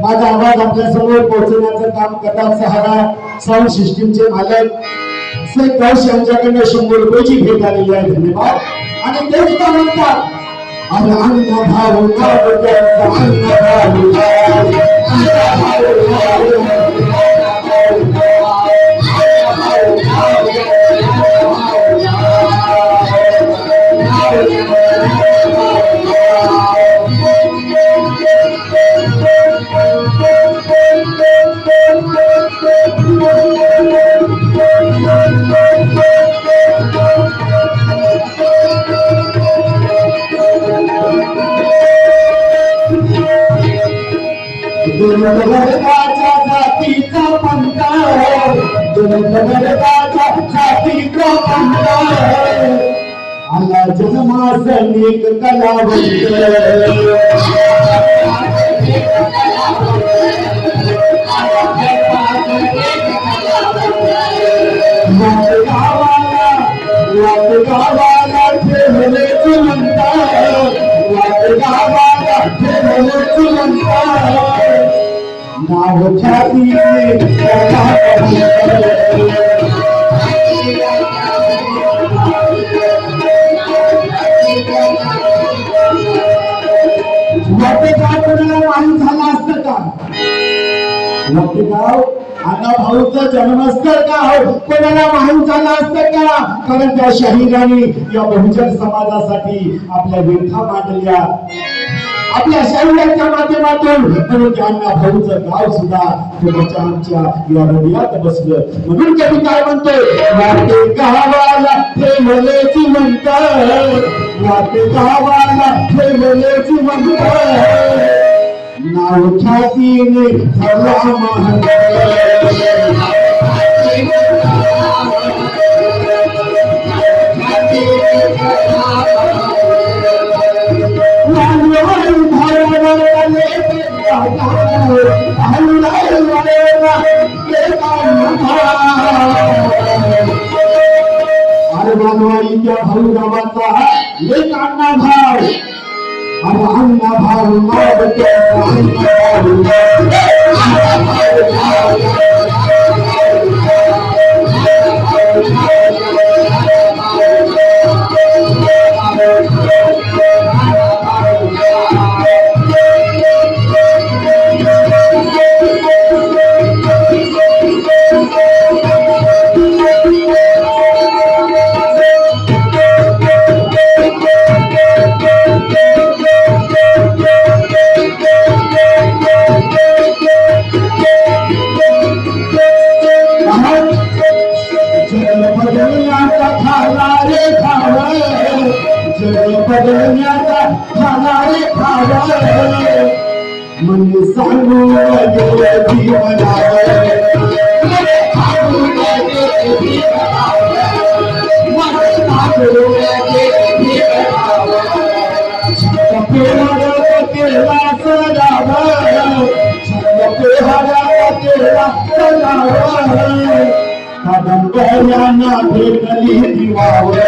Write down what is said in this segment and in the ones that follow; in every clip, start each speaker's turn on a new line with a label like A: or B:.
A: माझा आवाज आपल्या समोर पोहोचवण्याचं काम करतात सहारा साऊंड सिस्टीमचे मालक शेख दाऊद यांच्याकडनं 100 रुपयाची भेट आलेली आहे. धन्यवाद. आणि ते सुद्धा म्हणतात अरे अन्न भाऊ जातीचा पंथ जातीचा पंथ आला जन्मास अनेक कलावंत गावाला ठेवले चुलंता गावाला ठेवले चुलंता नाव ख्यातीने वाटेगाव कोणाला माहीत झाला असतं का? वाटेगाव अण्णा भाऊचा जन्मस्थळ का हो कोणाला माहीत झालं असतं का? कारण त्या शहीदांनी या बहुजन समाजासाठी आपल्या व्यथा मांडल्या. आपल्या शरीराच्या माध्यमातून म्हणून अण्णा भाऊचं गाव सुद्धा तुमच्या आमच्या या हृदयात बसलं. म्हणून कधी काय म्हणतोय वाटे गावाला ठेवलेची म्हणतात वाटे गावाला ठेवलेची म्हणतात नाव ख्यातीने झाला महान अरे बानवाईच्या भाऊ गावाचा एक अण्णा भाऊ अरे अण्णा भाऊ म्हणजे सांगू भेटली दिवावर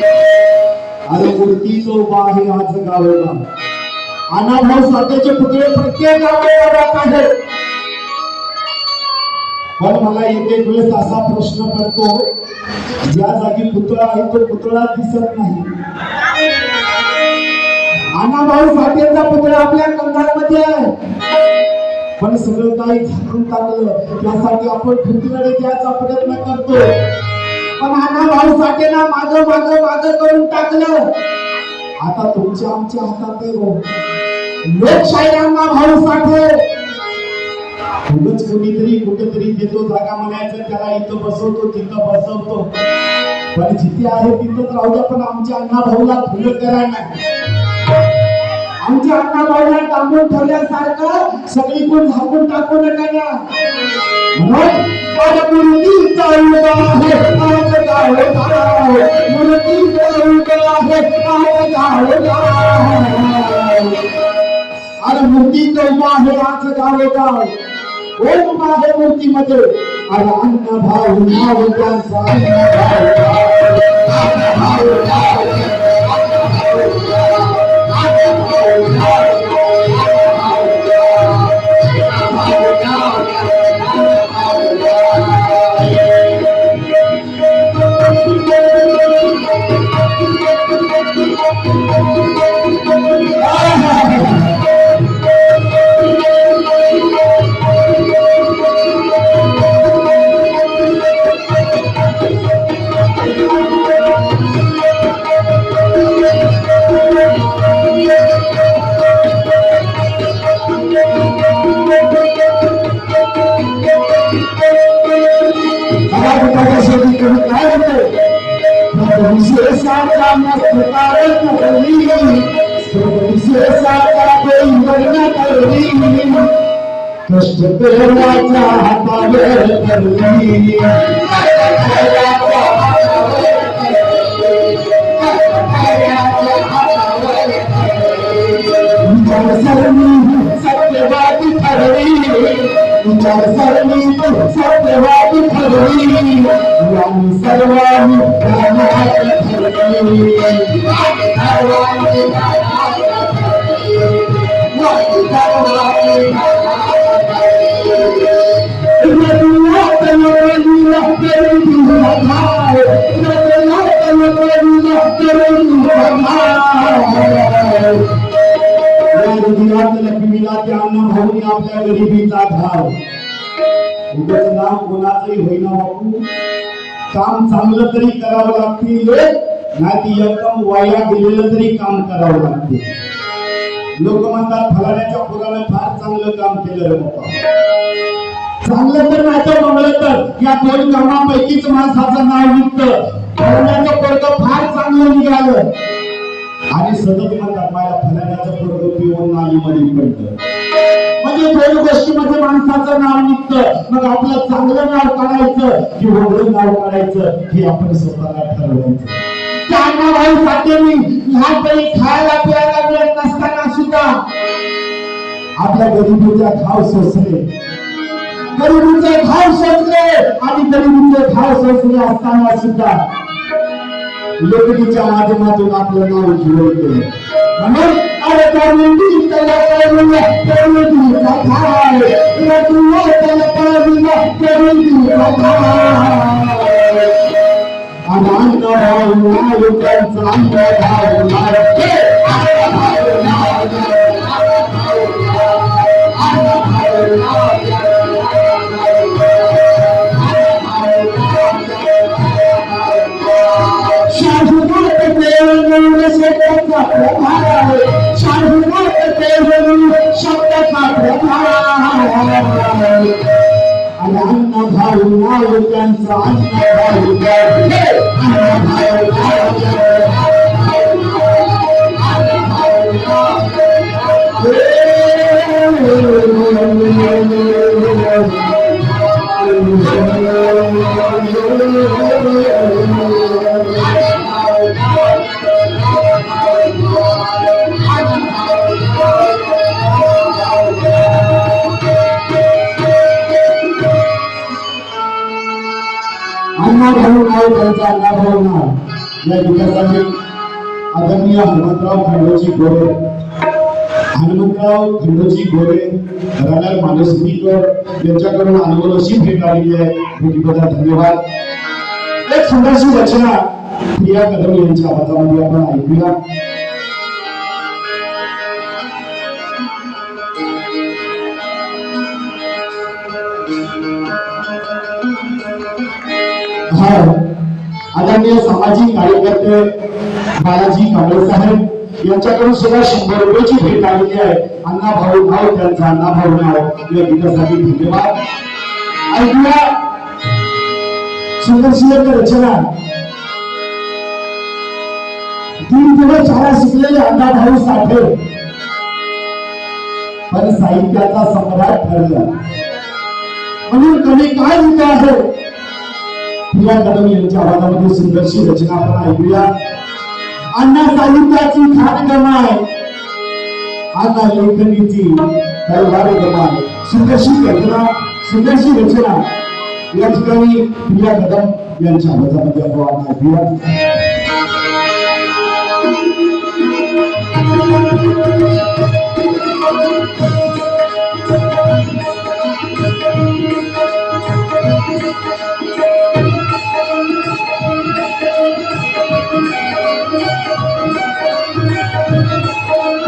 A: अरे मूर्ती तो बाहेर आज गावला अण्णा भाऊ स्वतःचे पुतळे प्रत्येक गावाला जात आहेत. पण मला एक वेळेस असा प्रश्न पडतो ज्या जागी पुतळा आहे तो पुतळा दिसत नाही. अण्णा भाऊ साठेंचा पुतळा आपल्या कंधारमध्ये आहे पण सगळं काही झाकून टाकलं त्यासाठी आपण ठिकठिकाणी द्यायचा प्रयत्न करतो. पण अण्णा भाऊ साठेंना मागं मागं मागं करून टाकलं. आता तुमच्या आमच्या हातात आहे हो. लोकशाही अण्णा भाऊ साठे. उगाच कोणीतरी कुठेतरी देतो जागा म्हणायचं त्याला इथं बसवतो तिथं बसवतो. पण जिथे आहे तिथंच राहू द्या, पण आमच्या अण्णा भाऊला खुलं करा नाही. आमच्या अण्णा भाऊला डांबून ठेवल्यासारखं सगळीकडून झाकून टाकू नका ना. म्हणून मूर्तीचा उभा आहे आज गावगाव, मूर्तीचा उभा आहे आज गावगाव. अरे मूर्तीचा उभा आहे आज गावगाव. कोण उभा आहे मूर्तीमध्ये? अरे अण्णा भाऊ नाव त्यांचा. अण्णा भाऊ कष्ट पेरण्याच्या हातावर धरली. सत्यवादी ठरली, विचारसरणी सत्यवादी ठरली. यांनी सर्वांनी ठरली. आपल्या गरिबीचा घाव. उगाच नाव कोणाचंही होईना बापू. काम चांगलं तरी करावं लागतील, नाही ती एकदम वाया गेलेलं तरी काम करावं लागते. लोक म्हणतात फलाण्याच्या पोरानं फार चांगलं काम केलं रे बाबा. चांगलं तर नाही तर म्हणलं तर या दोन कामापैकीच माणसाचं नाव निघतं. फलाण्याचं पोरगं फार चांगलं निघालं आणि सतत म्हणतात माझ्या फलाण्याचं पोरगं पिऊन नालीमध्ये पडलं. म्हणजे दोन गोष्टीमध्ये माणसाचं नाव निघतं. मग आपलं चांगलं नाव काढायचं की वेगळं नाव काढायचं हे आपण स्वतःला ठरवायचं. अण्णा भाऊ साठेंनी लहानपणी खायला प्यायला मिळत नसताना सुद्धा आपल्या गरिबीचा घाव सोसले. गरिबीचे घाव सोसले आणि गरिबीचे घाव सोसले असताना सुद्धा लेखणीच्या माध्यमातून आपलं नाव उज्ज्वल केलं. म्हणून अरे तरुणी त्याला तरुणी तरुणीचा घाव, तरुणी त्याला तरुणीचा घाव. अण्णा भाऊ नाव त्यांचा अण्णा भाऊ या विकासाचे आदरणीय हनुमंतराव खंडोजी गोरे, राहणार मानसनीकर यांच्याकडून अनुभवाची भेट आलेली आहे. भेटीबद्दल धन्यवाद. एक सुंदरशी रचना प्रिया कदम यांच्या आवाजामध्ये आपण ऐकूया. आदरणीय सामाजिक कार्यकर्ते बालाजी कांबळे साहेब यांच्याकडून सुद्धा 100 रुपयाची भेट आलेली आहे. अण्णा भाऊ नाव त्यांचा, अण्णा भाऊ नाव या गीतासाठी धन्यवाद. ऐकूया सुंदरशी एक रचना. 3 दिवस शाळा शिकलेले अण्णा भाऊ साठे पण साहित्याचा सम्राट ठरला म्हणून कवी काय लिहित आहे. प्रिया कदम यांच्या आवाजामध्ये सुंदरशी रचना आपण ऐकूया. अण्णा साहित्याची खाण गमाय, अण्णा लेखनीची तलवार गमाय. सुंदरशी रचना, सुंदरशी रचना या ठिकाणी प्रिया कदम यांच्या आवाजामध्ये आपण ऐकूया.